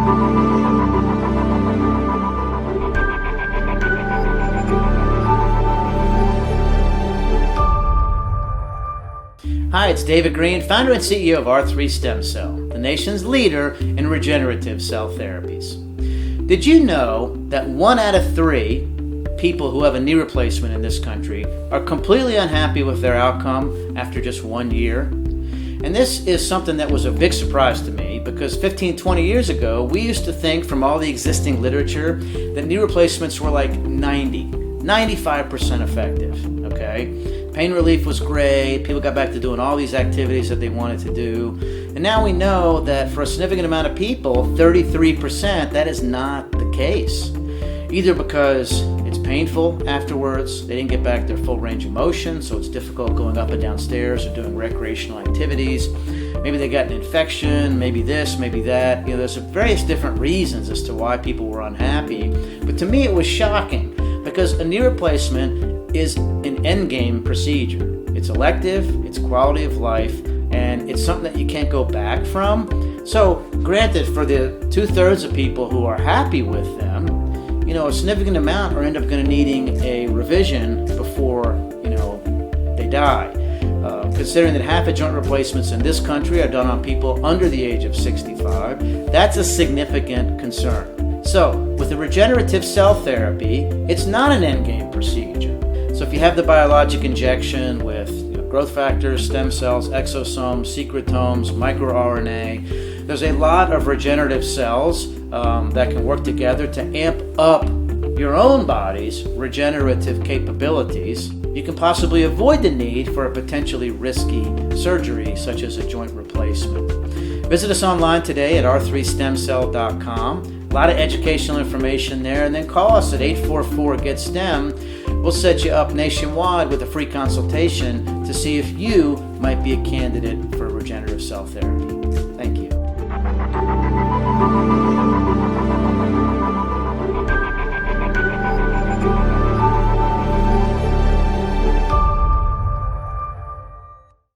Hi, it's David Greene, founder and CEO of R3 Stem Cell, the nation's leader in regenerative cell therapies. Did you know that 1 out of 3 people who have a knee replacement in this country are completely unhappy with their outcome after just 1 year? And this is something that was a big surprise to me because 15, 20 years ago, we used to think from all the existing literature that knee replacements were like 95% effective, okay? Pain relief was great, people got back to doing all these activities that they wanted to do. And now we know that for a significant amount of people, 33%, that is not the case. Either because it's painful afterwards, they didn't get back their full range of motion, so it's difficult going up and down stairs or doing recreational activities. Maybe they got an infection, maybe this, maybe that. There's various different reasons as to why people were unhappy. But to me, it was shocking because a knee replacement is an endgame procedure. It's elective, it's quality of life, and it's something that you can't go back from. So granted, for the 2/3 of people who are happy with them, a significant amount are end up going to needing a revision before, they die. Considering that half of joint replacements in this country are done on people under the age of 65, that's a significant concern. So with the regenerative cell therapy, it's not an endgame procedure. So if you have the biologic injection with growth factors, stem cells, exosomes, secretomes, microRNA, there's a lot of regenerative cells that can work together to amp up your own body's regenerative capabilities. You can possibly avoid the need for a potentially risky surgery such as a joint replacement. Visit us online today at r3stemcell.com. A lot of educational information there, and then call us at 844-GET-STEM. We'll set you up nationwide with a free consultation to see if you might be a candidate for regenerative cell therapy. Thank you.